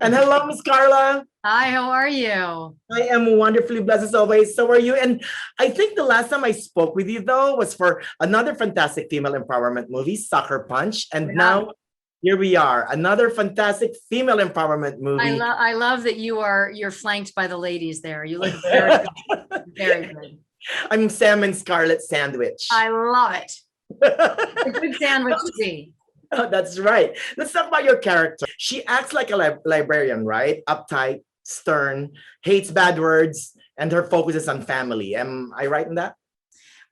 And hello, Miss Carla. Hi, how are you? I am wonderfully blessed as always. So are you? And I think the last time I spoke with you, though, was for another fantastic female empowerment movie, Sucker Punch. And Yeah. now here we are, another fantastic female empowerment movie. I love that you're flanked by the ladies there. You look very good, very good. I'm Sam and Scarlet Sandwich. I love it. A good sandwich to be. Oh, that's right. Let's talk about your character. She acts like a librarian, right? Uptight, stern, hates bad words, and her focus is on family. Am I right in that?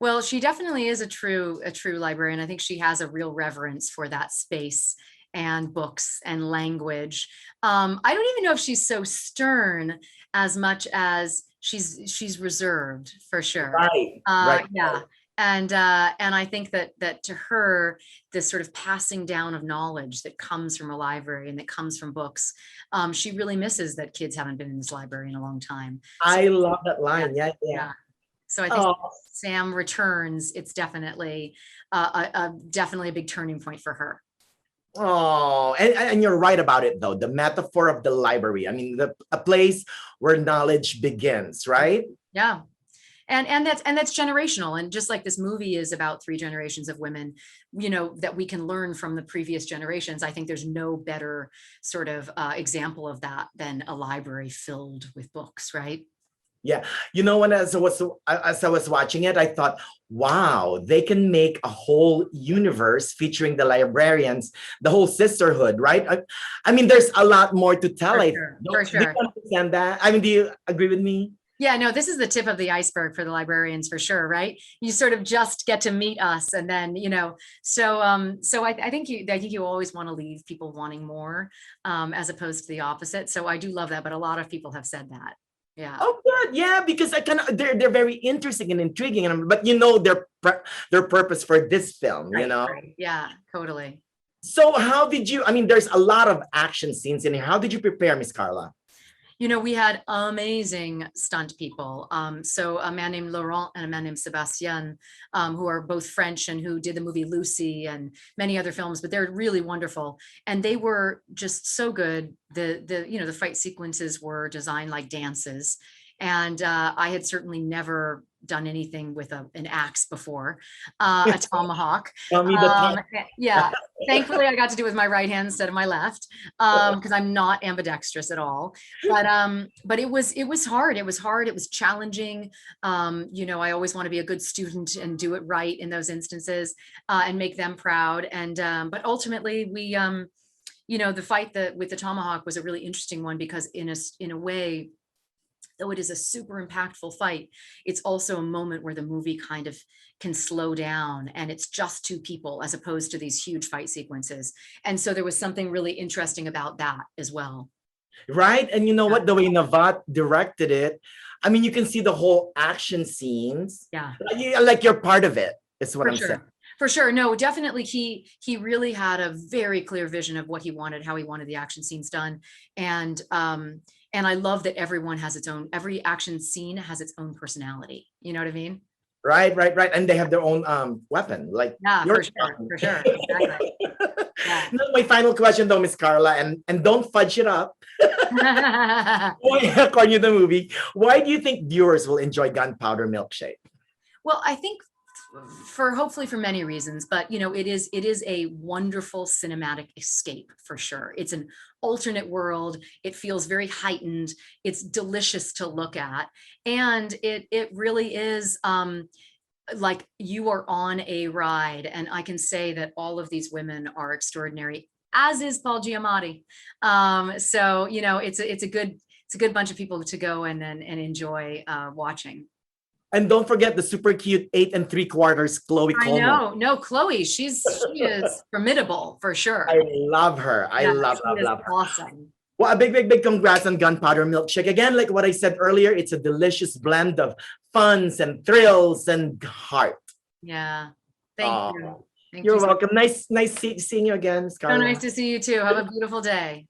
Well, she definitely is a true librarian. I think she has a real reverence for that space and books and language. I don't even know if she's so stern as much as she's reserved for sure. Right, right. Yeah. And I think that to her, this sort of passing down of knowledge that comes from a library and that comes from books, she really misses that kids haven't been in this library in a long time. So I love that yeah, line. Yeah, yeah. yeah. So I think Oh, Sam returns. It's definitely definitely a big turning point for her. oh, and you're right about it though. The metaphor of the library. I mean, a place where knowledge begins, right? Yeah. And that's generational, and just like this movie is about three generations of women, that we can learn from the previous generations. I think there's no better sort of example of that than a library filled with books, right? Yeah. When as I was watching it, I thought, wow, they can make a whole universe featuring the librarians, the whole sisterhood, right? I mean, there's a lot more to tell. For I sure, for do you sure. understand that? I mean, do you agree with me? Yeah, no, this is the tip of the iceberg for the librarians for sure, right? You sort of just get to meet us, and then so I think you always want to leave people wanting more, as opposed to the opposite. So I do love that, but a lot of people have said that. Yeah, Oh, good. Yeah, because I kind of they're very interesting and intriguing, but their purpose for this film. right, right. Yeah, totally. So how did you? I mean, there's a lot of action scenes in here. How did you prepare, Miss Carla? We had amazing stunt people. So a man named Laurent and a man named Sebastien, who are both French and who did the movie Lucy and many other films, but they're really wonderful. And they were just so good. The fight sequences were designed like dances. And I had certainly never done anything with an axe before, a tomahawk. Tell me the Um, time. yeah, thankfully I got to do it with my right hand instead of my left, because I'm not ambidextrous at all. But it was hard. It was hard. It was challenging. I always want to be a good student and do it right in those instances, and make them proud. And but ultimately, the fight with the tomahawk was a really interesting one, because in a way, though it is a super impactful fight, it's also a moment where the movie kind of can slow down, and it's just two people as opposed to these huge fight sequences. And so there was something really interesting about that as well. Right? And you know Yeah. what? The way Navot directed it, I mean, you can see the whole action scenes. Yeah. Like you're part of it, is what For I'm saying. sure. For sure. No, definitely he really had a very clear vision of what he wanted, how he wanted the action scenes done. And I love that every action scene has its own personality. You know what I mean? Right, right, right. And they have their own weapon, like Yeah, your for sure. For sure. Exactly. Yeah. Now, my final question though, Miss Carla, and don't fudge it up. According to the movie, why do you think viewers will enjoy Gunpowder Milkshake? Well, I think for hopefully for many reasons, but it is a wonderful cinematic escape for sure. It's an alternate world. It feels very heightened. It's delicious to look at, and it really is, like you are on a ride. And I can say that all of these women are extraordinary, as is Paul Giamatti. So it's a good bunch of people to go and enjoy watching. And don't forget the super cute 8 3/4 Chloe I Coleman. know. No, Chloe, she is formidable for I sure. love her. I Yeah, love, she love, is love her. awesome. Well, a big, big, big congrats on Gunpowder Milkshake. Again, like what I said earlier, it's a delicious blend of funs and thrills and heart. Yeah. Thank you. Oh, Thank you're you. So welcome. Nice, nice seeing you again, so nice Scarla. to see you too. Have a beautiful day.